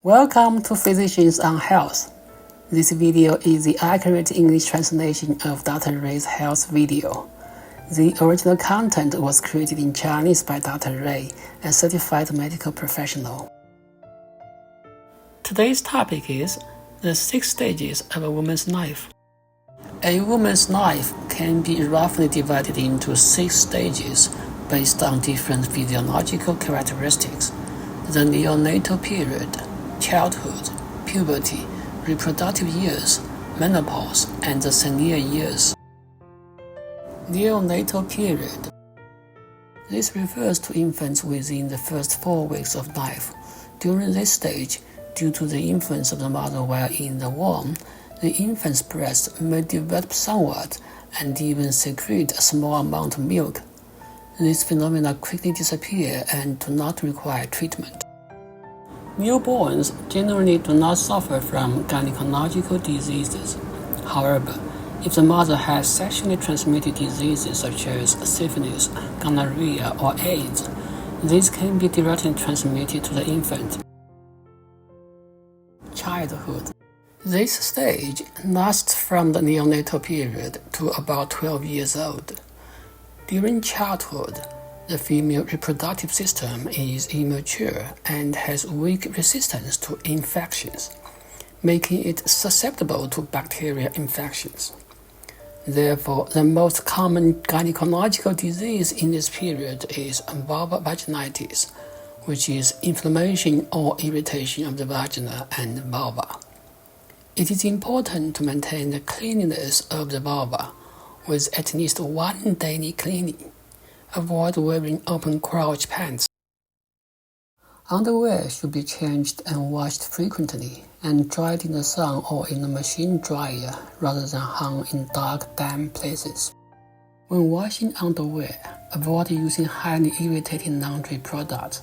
Welcome to Physicians on Health. This video is the accurate English translation of Dr. Ray's health video. The original content was created in Chinese by Dr. Ray, a certified medical professional. Today's topic is the 6 stages of a woman's life. A woman's life can be roughly divided into 6 stages based on different physiological characteristics: the neonatal period, childhood, puberty, reproductive years, menopause, and the senior years. Neonatal period. This refers to infants within the first 4 weeks of life. During this stage, due to the influence of the mother while in the womb, the infant's breast may develop somewhat and even secrete a small amount of milk. These phenomena quickly disappear and do not require treatment. Newborns generally do not suffer from gynecological diseases. However, if the mother has sexually transmitted diseases such as syphilis, gonorrhea, or AIDS, these can be directly transmitted to the infant. Childhood. This stage lasts from the neonatal period to about 12 years old. During childhood, the female reproductive system is immature and has weak resistance to infections, making it susceptible to bacterial infections. Therefore, the most common gynecological disease in this period is vulvovaginitis, which is inflammation or irritation of the vagina and vulva. It is important to maintain the cleanliness of the vulva with at least 1 daily cleaning. Avoid wearing open crotch pants. Underwear should be changed and washed frequently and dried in the sun or in a machine dryer rather than hung in dark, damp places. When washing underwear, avoid using highly irritating laundry products.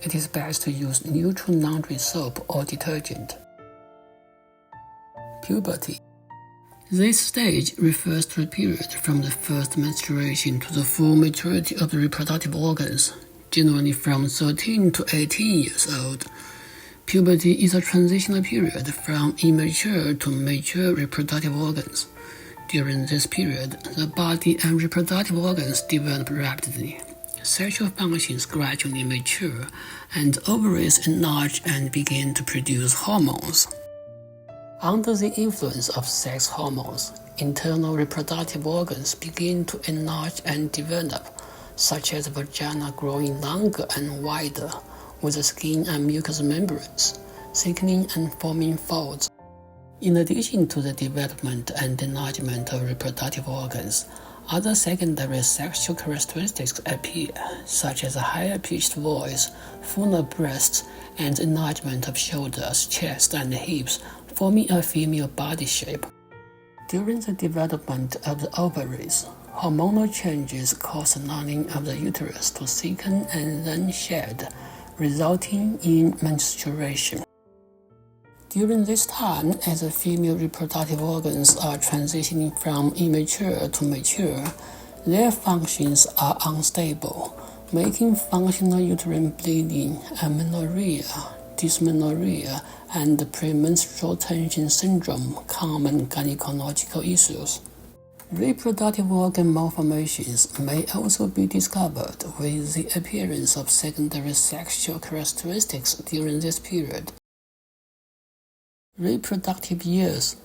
It is best to use neutral laundry soap or detergent. Puberty. This stage refers to the period from the first menstruation to the full maturity of the reproductive organs, generally from 13 to 18 years old. Puberty is a transitional period from immature to mature reproductive organs. During this period, the body and reproductive organs develop rapidly. Sexual functions gradually mature, and ovaries enlarge and begin to produce hormones. Under the influence of sex hormones, internal reproductive organs begin to enlarge and develop, such as the vagina growing longer and wider, with the skin and mucous membranes thickening and forming folds. In addition to the development and enlargement of reproductive organs, other secondary sexual characteristics appear, such as a higher-pitched voice, fuller breasts, and enlargement of shoulders, chest, and hips, forming a female body shape. During the development of the ovaries, hormonal changes cause the lining of the uterus to thicken and then shed, resulting in menstruation. During this time, as the female reproductive organs are transitioning from immature to mature, their functions are unstable, making functional uterine bleeding, amenorrhea, dysmenorrhea, and premenstrual tension syndrome common gynecological issues. Reproductive organ malformations may also be discovered with the appearance of secondary sexual characteristics during this period. Reproductive years.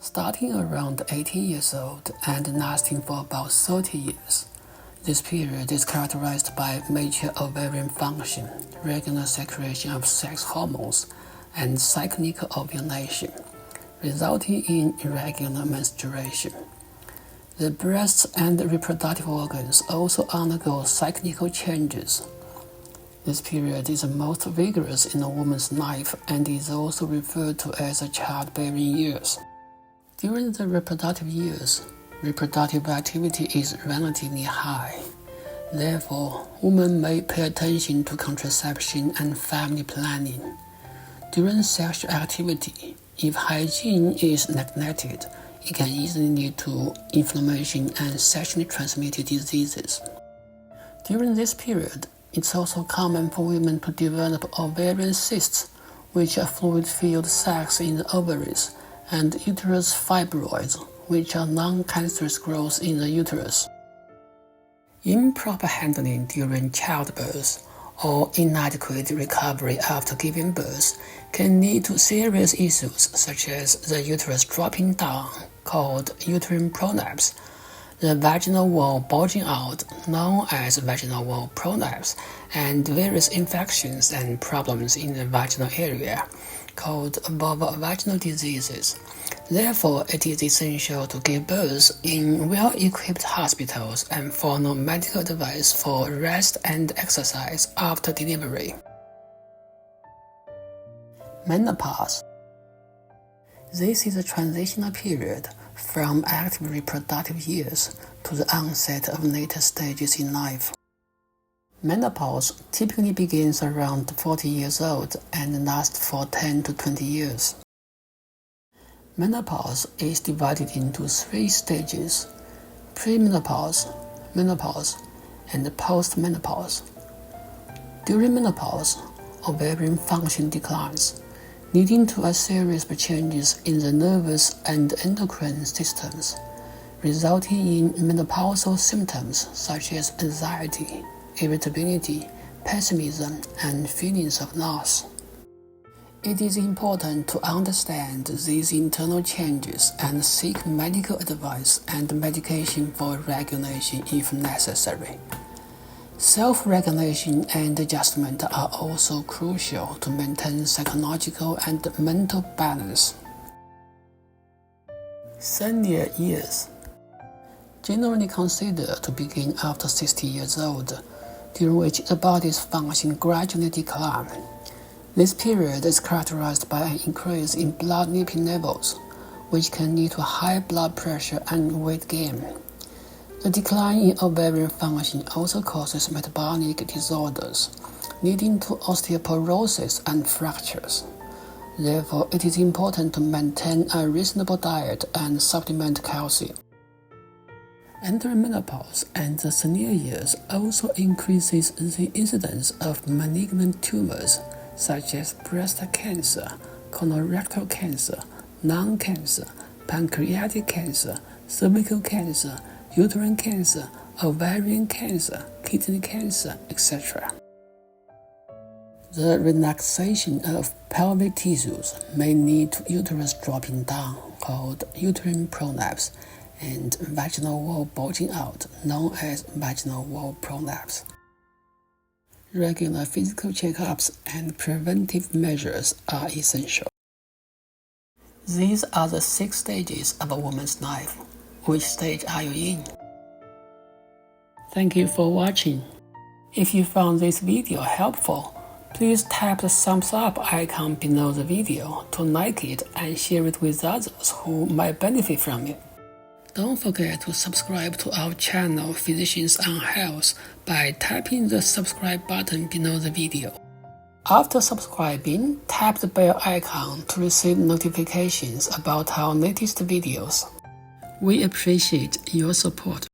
Starting around 18 years old and lasting for about 30 years. This period is characterized by mature ovarian function, regular secretion of sex hormones, and cyclic ovulation, resulting in irregular menstruation. The breasts and reproductive organs also undergo cyclical changes. This period is the most vigorous in a woman's life and is also referred to as the childbearing years. During the reproductive years, reproductive activity is relatively high. Therefore, women may pay attention to contraception and family planning. During sexual activity, if hygiene is neglected, it can easily lead to inflammation and sexually transmitted diseases. During this period, it's also common for women to develop ovarian cysts, which are fluid-filled sacs in the ovaries, and uterus fibroids, which are non-cancerous growths in the uterus. Improper handling during childbirth or inadequate recovery after giving birth can lead to serious issues such as the uterus dropping down, called uterine prolapse, the vaginal wall bulging out, known as vaginal wall prolapse, and various infections and problems in the vaginal area, called vulvovaginal diseases. Therefore, it is essential to give birth in well-equipped hospitals and follow medical advice for rest and exercise after delivery. Menopause. This is a transitional period from active reproductive years to the onset of later stages in life. Menopause typically begins around 40 years old and lasts for 10 to 20 years. Menopause is divided into 3 stages: premenopause, menopause, and postmenopause. During menopause, ovarian function declines, leading to a series of changes in the nervous and endocrine systems, resulting in menopausal symptoms such as anxiety, irritability, pessimism, and feelings of loss. It is important to understand these internal changes and seek medical advice and medication for regulation if necessary. Self-regulation and adjustment are also crucial to maintain psychological and mental balance. Senior years, generally considered to begin after 60 years old, during which the body's function gradually decline. This period is characterized by an increase in blood lipid levels, which can lead to high blood pressure and weight gain. The decline in ovarian function also causes metabolic disorders, leading to osteoporosis and fractures. Therefore, it is important to maintain a reasonable diet and supplement calcium. Entering menopause and the senior years also increases the incidence of malignant tumors such as breast cancer, colorectal cancer, lung cancer, pancreatic cancer, cervical cancer, uterine cancer, ovarian cancer, kidney cancer, etc. The relaxation of pelvic tissues may lead to uterus dropping down, called uterine prolapse, and vaginal wall bulging out, known as vaginal wall prolapse. Regular physical checkups and preventive measures are essential. These are the 6 stages of a woman's life. Which stage are you in? Thank you for watching. If you found this video helpful, please tap the thumbs up icon below the video to like it and share it with others who might benefit from it. Don't forget to subscribe to our channel Physicians on Health by tapping the subscribe button below the video. After subscribing, tap the bell icon to receive notifications about our latest videos. We appreciate your support.